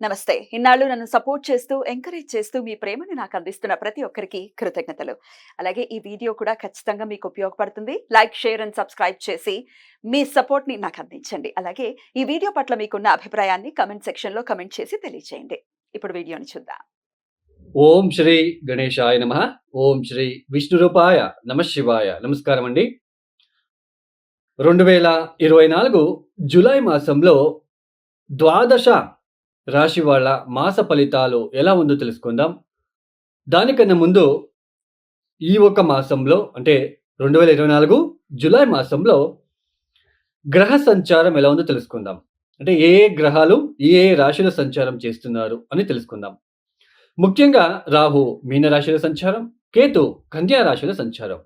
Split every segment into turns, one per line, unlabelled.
నమస్తే. ఇన్నాళ్ళు నన్ను సపోర్ట్ చేస్తూ, ఎంకరేజ్ చేస్తూ మీ ప్రేమని నాకు అందిస్తున్న ప్రతి ఒక్కరికి కృతజ్ఞతలు. అలాగే ఈ వీడియో కూడా ఖచ్చితంగా మీకు ఉపయోగపడుతుంది. లైక్, షేర్ అండ్ సబ్స్క్రైబ్ చేసి మీ సపోర్ట్‌ని నాకు అందించండి. అలాగే ఈ వీడియో పట్ల మీకున్న అభిప్రాయాన్ని కామెంట్ సెక్షన్‌లో కామెంట్ చేసి తెలియజేయండి. ఇప్పుడు వీడియోని చూద్దాం.
ఓం శ్రీ గణేశాయ నమః. ఓం శ్రీ విష్ణురూపాయ నమః శివాయ. నమస్కారం అండి. 2024 జూలై మాసంలో ద్వాదశ రాశి వాళ్ళ మాస ఫలితాలు ఎలా ఉందో తెలుసుకుందాం. దానికన్నా ముందు ఈ ఒక మాసంలో అంటే 2024 జూలై మాసంలో గ్రహ సంచారం ఎలా ఉందో తెలుసుకుందాం. అంటే ఏ గ్రహాలు ఏ రాశిలో సంచారం చేస్తున్నారు అని తెలుసుకుందాం. ముఖ్యంగా రాహు మీనరాశిలో సంచారం, కేతు కన్యా రాశిలో సంచారం,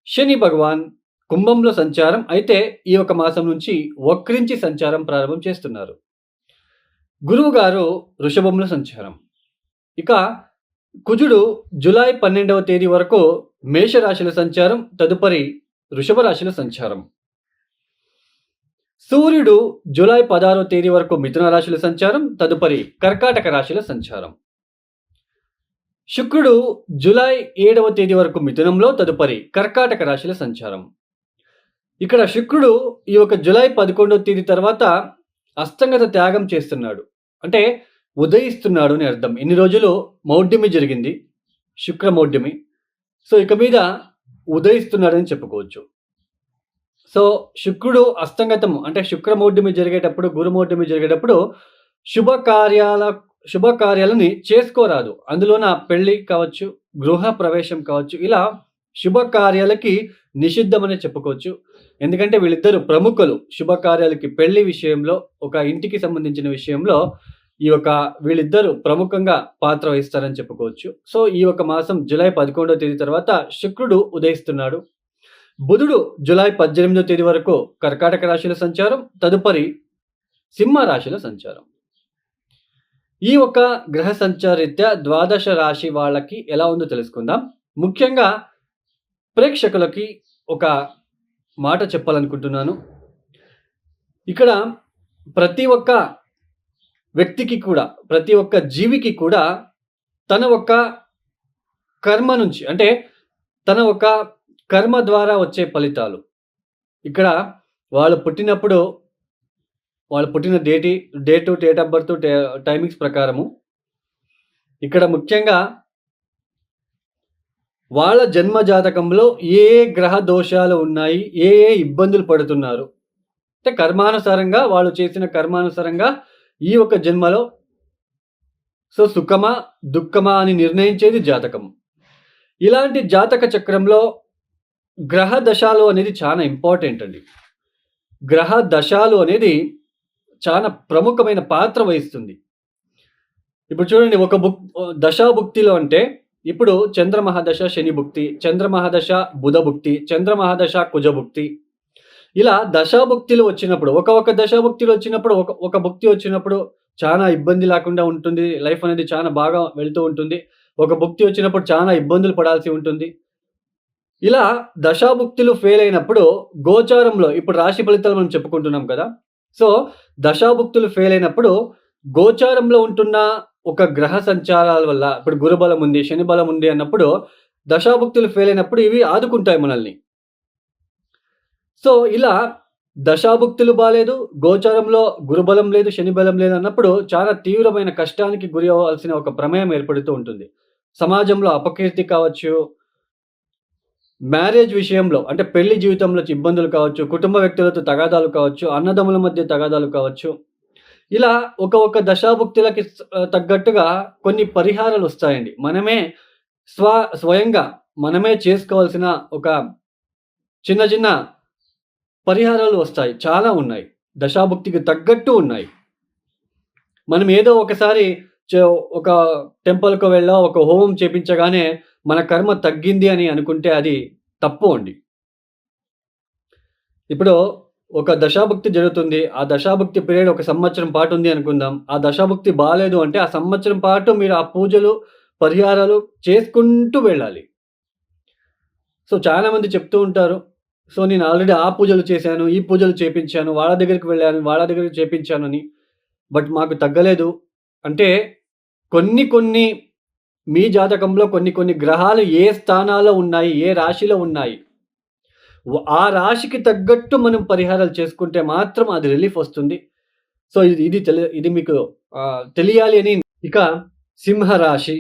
శని భగవాన్ కుంభంలో సంచారం అయితే ఈ ఒక మాసం నుంచి వక్రించి సంచారం ప్రారంభం చేస్తున్నారు. గురువు గారు వృషభంలో సంచారం. ఇక కుజుడు జూలై 12వ తేదీ వరకు మేషరాశిలో సంచారం, తదుపరి వృషభ రాశిలో సంచారం. సూర్యుడు జూలై 16వ తేదీ వరకు మిథున రాశిలో సంచారం, తదుపరి కర్కాటక రాశిలో సంచారం. శుక్రుడు జూలై 7వ తేదీ వరకు మిథునంలో, తదుపరి కర్కాటక రాశిలో సంచారం. ఇక్కడ శుక్రుడు ఈ యొక్క జూలై 11వ తేదీ తర్వాత అస్తంగత త్యాగం చేస్తున్నాడు. అంటే ఉదయిస్తున్నాడు అని అర్థం. ఇన్ని రోజులు మౌఢ్యమి జరిగింది, శుక్ర మౌఢ్యమి. సో ఇక మీద ఉదయిస్తున్నాడని చెప్పుకోవచ్చు. సో శుక్రుడు అస్తంగతం అంటే శుక్రమౌఢ్యమి జరిగేటప్పుడు, గురుమౌఢ్యమి జరిగేటప్పుడు శుభకార్యాలని చేసుకోరాదు. అందులోన పెళ్లి కావచ్చు, గృహ ప్రవేశం కావచ్చు, ఇలా శుభకార్యాలకి నిషిద్ధమనే చెప్పుకోవచ్చు. ఎందుకంటే వీళ్ళిద్దరు ప్రముఖులు శుభకార్యాలకి, పెళ్లి విషయంలో, ఒక ఇంటికి సంబంధించిన విషయంలో వీళ్ళిద్దరూ ప్రముఖంగా పాత్ర వహిస్తారని చెప్పుకోవచ్చు. సో ఈ ఒక మాసం జూలై 11వ తేదీ తర్వాత శుక్రుడు ఉదయిస్తున్నాడు. బుధుడు జూలై 18వ తేదీ వరకు కర్కాటక రాశిలో సంచారం, తదుపరి సింహ రాశిలో సంచారం. ఈ ఒక గ్రహ సంచారరీత్యా ద్వాదశ రాశి వాళ్ళకి ఎలా ఉందో తెలుసుకుందాం. ముఖ్యంగా ప్రేక్షకులకి ఒక మాట చెప్పాలనుకుంటున్నాను. ఇక్కడ ప్రతి ఒక్క వ్యక్తికి కూడా, ప్రతి ఒక్క జీవికి కూడా తన ఒక్క కర్మ నుంచి, అంటే తన ఒక కర్మ ద్వారా వచ్చే ఫలితాలు. ఇక్కడ వాళ్ళు పుట్టినప్పుడు వాళ్ళు పుట్టిన డేట్ ఆఫ్ బర్త్, టైమింగ్స్ ప్రకారము ఇక్కడ ముఖ్యంగా వాళ్ళ జన్మ జాతకంలో ఏ గ్రహ దోషాలు ఉన్నాయి, ఏ ఇబ్బందులు పడుతున్నారు, అంటే కర్మానుసారంగా వాళ్ళు చేసిన కర్మానుసారంగా ఈ ఒక జన్మలో సో సుఖమా దుఃఖమా అని నిర్ణయించేది జాతకం. ఇలాంటి జాతక చక్రంలో గ్రహ దశాలు అనేది చాలా ఇంపార్టెంట్ అండి. గ్రహ దశాలు అనేది చాలా ప్రముఖమైన పాత్ర వహిస్తుంది. ఇప్పుడు చూడండి, ఒక దశాభుక్తిలో అంటే ఇప్పుడు చంద్రమహాదశ శని భుక్తి, చంద్రమహాదశ బుధ భుక్తి, చంద్రమహాదశ కుజ భుక్తి, ఇలా దశాభుక్తులు వచ్చినప్పుడు, ఒక దశాభుక్తులు వచ్చినప్పుడు, ఒక భుక్తి వచ్చినప్పుడు చాలా ఇబ్బంది లేకుండా ఉంటుంది. లైఫ్ అనేది చాలా బాగా వెళ్తూ ఉంటుంది. ఒక భుక్తి వచ్చినప్పుడు చాలా ఇబ్బందులు పడాల్సి ఉంటుంది. ఇలా దశాభుక్తులు ఫెయిల్ అయినప్పుడు గోచారంలో, ఇప్పుడు రాశి ఫలితాలు మనం చెప్పుకుంటున్నాం కదా. సో దశాభుక్తులు ఫెయిల్ అయినప్పుడు గోచారంలో ఉంటున్న ఒక గ్రహ సంచారాల వల్ల, ఇప్పుడు గురుబలం ఉంది, శని బలం ఉంది అన్నప్పుడు దశాభుక్తులు ఫెయిల్ అయినప్పుడు ఇవి ఆదుకుంటాయి మనల్ని. సో ఇలా దశాభుక్తులు బాలేదు, గోచారంలో గురుబలం లేదు, శని బలం లేదు అన్నప్పుడు చాలా తీవ్రమైన కష్టానికి గురి అవ్వాల్సిన ఒక ప్రమేయం ఏర్పడుతూ ఉంటుంది. సమాజంలో అపకీర్తి కావచ్చు, మ్యారేజ్ విషయంలో అంటే పెళ్లి జీవితంలో ఇబ్బందులు కావచ్చు, కుటుంబ వ్యక్తులతో తగాదాలు కావచ్చు, అన్నదమ్ముల మధ్య తగాదాలు కావచ్చు, ఇలా ఒక దశాభుక్తులకి తగ్గట్టుగా కొన్ని పరిహారాలు వస్తాయండి. మనమే స్వయంగా మనమే చేసుకోవాల్సిన ఒక చిన్న పరిహారాలు వస్తాయి. చాలా ఉన్నాయి, దశాభుక్తికి తగ్గట్టు ఉన్నాయి. మనం ఏదో ఒకసారి ఒక టెంపుల్‌కి వెళ్ళో, ఒక హోమం చేపించగానే మన కర్మ తగ్గింది అని అనుకుంటే అది తప్పు అండి. ఇప్పుడు ఒక దశాభుక్తి జరుగుతుంది. ఆ దశాభుక్తి పీరియడ్ ఒక సంవత్సరం పాటు ఉంది అనుకుందాం. ఆ దశాభుక్తి బాలేదు అంటే ఆ సంవత్సరం పాటు మీరు ఆ పూజలు, పరిహారాలు చేసుకుంటూ వెళ్ళాలి. సో చాలామంది చెప్తూ ఉంటారు, సో నేను ఆల్రెడీ ఆ పూజలు చేశాను, ఈ పూజలు చేపించాను, వాళ్ళ దగ్గరికి వెళ్ళాను, వాళ్ళ దగ్గరికి చేపించానని. బట్ మాకు తగ్గలేదు. అంటే కొన్ని మీ జాతకంలో కొన్ని గ్రహాలు ఏ స్థానాల్లో ఉన్నాయి, ఏ రాశిలో ఉన్నాయి. ఆ రాశికి తగ్గట్టు మనం పరిహారాలు చేసుకుంటే మాత్రం అది రిలీఫ్ వస్తుంది. సో, ఇది మీకు తెలియాలి అని. ఇక సింహరాశి.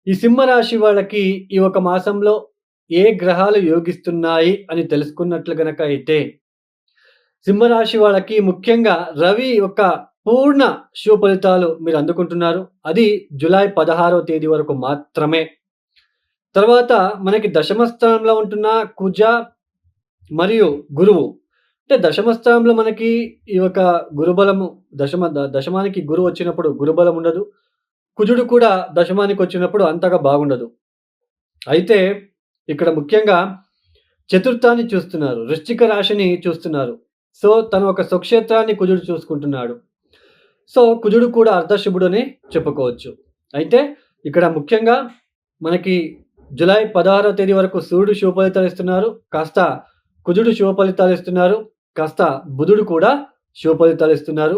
ఈ సింహరాశి వాళ్ళకి ఈ ఒక మాసంలో ఏ గ్రహాలు యోగిస్తున్నాయి అని తెలుసుకున్నట్లు గనక అయితే, సింహరాశి వాళ్ళకి ముఖ్యంగా రవి యొక్క పూర్ణ శుభ ఫలితాలు మీరు అందుకుంటున్నారు. అది జులై 16వ తేదీ వరకు మాత్రమే. తర్వాత మనకి దశమ స్థానంలో ఉంటున్న కుజ మరియు గురువు. అంటే దశమ స్థానంలో మనకి ఈ యొక్క గురుబలము దశమానికి గురువు వచ్చినప్పుడు గురుబలం ఉండదు. కుజుడు కూడా దశమానికొచ్చినప్పుడు అంతగా బాగుండదు. అయితే ఇక్కడ ముఖ్యంగా చతుర్థాన్ని చూస్తున్నారు. వృశ్చిక రాశిని చూస్తున్నారు. సో, తన ఒక స్వక్షేత్రాన్ని కుజుడు చూసుకుంటున్నాడు. సో, కుజుడు కూడా అర్ధశుభుడనే చెప్పుకోవచ్చు. అయితే ఇక్కడ ముఖ్యంగా మనకి జులై 16వ తేదీ వరకు సూర్యుడు శుభ ఫలితాలు ఇస్తున్నారు. కాస్త కుజుడు శుభ ఫలితాలు ఇస్తున్నారు. కాస్త బుధుడు కూడా శుభ ఫలితాలు ఇస్తున్నారు.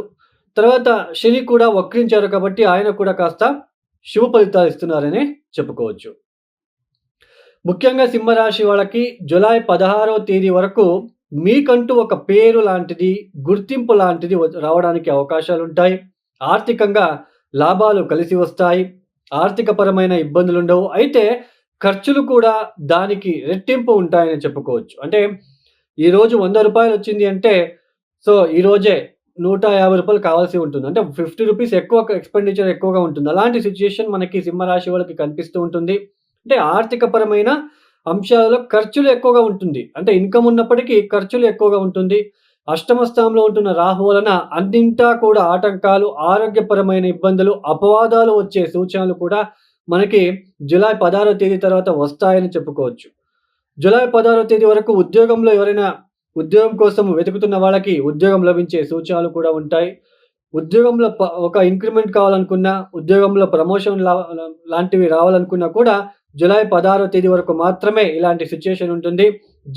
తర్వాత శని కూడా వక్రించారు కాబట్టి ఆయన కూడా కాస్త శుభ ఫలితాలు ఇస్తున్నారనే చెప్పుకోవచ్చు. ముఖ్యంగా సింహరాశి వాళ్ళకి జులై 16వ తేదీ వరకు మీకంటూ ఒక పేరు లాంటిది, గుర్తింపు లాంటిది రావడానికి అవకాశాలుంటాయి. ఆర్థికంగా లాభాలు కలిసి వస్తాయి. ఆర్థికపరమైన ఇబ్బందులుండవు. అయితే ఖర్చులు కూడా దానికి రెట్టింపు ఉంటాయని చెప్పుకోవచ్చు. అంటే ఈరోజు రూ. 100 వచ్చింది అంటే, సో ఈరోజే రూ. 150 కావాల్సి ఉంటుంది. అంటే రూ. 50 ఎక్కువ ఎక్స్‌పెండిచర్ ఎక్కువగా ఉంటుంది. అలాంటి సిట్యుయేషన్ మనకి సింహరాశి వాళ్ళకి కనిపిస్తూ ఉంటుంది. అంటే ఆర్థికపరమైన అంశాలలో ఖర్చులు ఎక్కువగా ఉంటుంది. అంటే ఇన్‌కమ్ ఉన్నప్పటికీ ఖర్చులు ఎక్కువగా ఉంటుంది. అష్టమ స్థానంలో ఉంటున్న రాహు వలన అన్నింటా కూడా ఆటంకాలు, ఆరోగ్యపరమైన ఇబ్బందులు, అపవాదాలు వచ్చే సూచనలు కూడా మనకి జులై 16వ తేదీ తర్వాత వస్తాయని చెప్పుకోవచ్చు. జులై 16వ తేదీ వరకు ఉద్యోగంలో ఎవరైనా ఉద్యోగం కోసం వెతుకుతున్న వాళ్ళకి ఉద్యోగం లభించే సూచనలు కూడా ఉంటాయి. ఉద్యోగంలో ఒక ఇంక్రిమెంట్ కావాలనుకున్నా, ఉద్యోగంలో ప్రమోషన్ లాంటివి రావాలనుకున్నా కూడా జులై 16వ తేదీ వరకు మాత్రమే ఇలాంటి సిట్యుయేషన్ ఉంటుంది.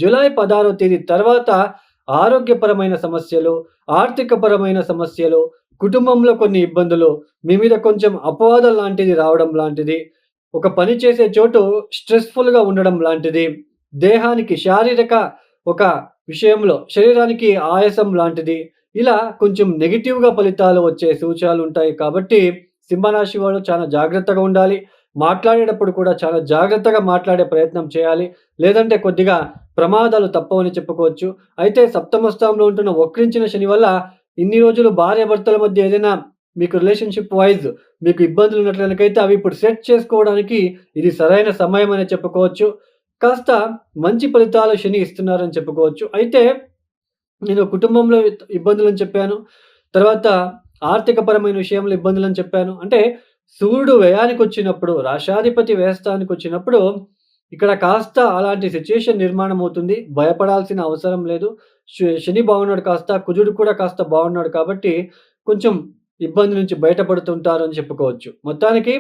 జులై 16వ తేదీ తర్వాత ఆరోగ్యపరమైన సమస్యలు, ఆర్థికపరమైన సమస్యలు, కుటుంబంలో కొన్ని ఇబ్బందులు, మీ మీద కొంచెం అపవాదం లాంటిది రావడం లాంటిది, ఒక పని చేసే చోటు స్ట్రెస్‌ఫుల్‌గా ఉండడం లాంటిది, దేహానికి శారీరక ఒక విషయంలో శరీరానికి ఆయాసం లాంటిది, ఇలా కొంచెం నెగెటివ్‌గా ఫలితాలు వచ్చే సూచనలుంటాయి. కాబట్టి సింహరాశి వాళ్ళు చాలా జాగ్రత్తగా ఉండాలి. మాట్లాడేటప్పుడు కూడా చాలా జాగ్రత్తగా మాట్లాడే ప్రయత్నం చేయాలి. లేదంటే కొద్దిగా ప్రమాదాలు తప్పవని చెప్పుకోవచ్చు. అయితే సప్తమ స్థానంలో ఉంటున్న వక్రించిన శని వల్ల ఇన్ని రోజులు భార్యాభర్తల మధ్య ఏదైనా మీకు రిలేషన్‌షిప్ వైస్ మీకు ఇబ్బందులు ఉన్నట్లయితే అవి ఇప్పుడు సెట్ చేసుకోవడానికి ఇది సరైన సమయం అని చెప్పుకోవచ్చు. కాస్త మంచి ఫలితాలు శని ఇస్తున్నారని చెప్పుకోవచ్చు. అయితే నేను కుటుంబంలో ఇబ్బందులని చెప్పాను. తర్వాత ఆర్థికపరమైన విషయంలో ఇబ్బందులని చెప్పాను. అంటే సూర్యుడు వ్యయానికొచ్చినప్పుడు, రాశాధిపతి వ్యయస్థానికొచ్చినప్పుడు ఇక్కడ కాస్త అలాంటి సిట్యుయేషన్ నిర్మాణం అవుతుంది. భయపడాల్సిన అవసరం లేదు. శని బాగున్నాడు కాస్త, కుజుడు కూడా కాస్త బాగున్నాడు కాబట్టి కొంచెం ఇబ్బంది నుంచి బయటపడుతుంటారని చెప్పుకోవచ్చు. మొత్తానికి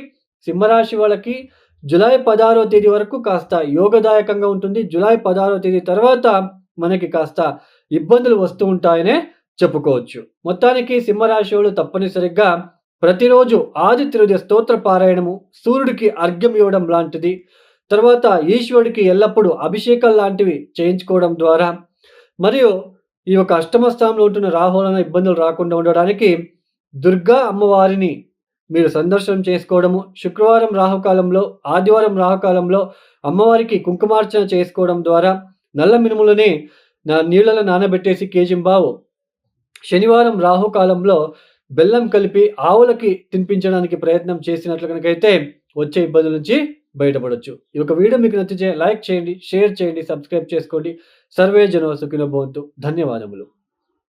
సింహరాశి వాళ్ళకి జులై 16వ తేదీ వరకు కాస్త యోగదాయకంగా ఉంటుంది. జులై 16వ తేదీ తర్వాత మనకి కాస్త ఇబ్బందులు వస్తూ ఉంటాయనే చెప్పుకోవచ్చు. మొత్తానికి సింహరాశి వాళ్ళు తప్పనిసరిగా ప్రతిరోజు ఆదిత్య హృదయ స్తోత్ర పారాయణము, సూర్యుడికి అర్ఘ్యం ఇవ్వడం లాంటిది, తర్వాత ఈశ్వరుడికి ఎల్లప్పుడూ అభిషేకాలు లాంటివి చేయించుకోవడం ద్వారా, మరియు ఈ యొక్క అష్టమ స్థానంలో ఉంటున్న రాహు వలన ఇబ్బందులు రాకుండా ఉండడానికి దుర్గా అమ్మవారిని మీరు సందర్శనం చేసుకోవడము, శుక్రవారం రాహుకాలంలో, ఆదివారం రాహుకాలంలో అమ్మవారికి కుంకుమార్చన చేసుకోవడం ద్వారా, నల్ల మినుములని నీళ్ళలో నానబెట్టేసి కేజింబావు శనివారం రాహుకాలంలో బెల్లం కలిపి ఆవులకి తినిపించడానికి ప్రయత్నం చేసినట్లు కనుకైతే వచ్చే ఇబ్బందుల నుంచి బయటపడొచ్చు. ఈ యొక్క వీడియో మీకు నచ్చితే లైక్ చేయండి, షేర్ చేయండి, సబ్స్క్రైబ్ చేసుకోండి. సర్వే జనో సుఖినో భవంతు. ధన్యవాదములు.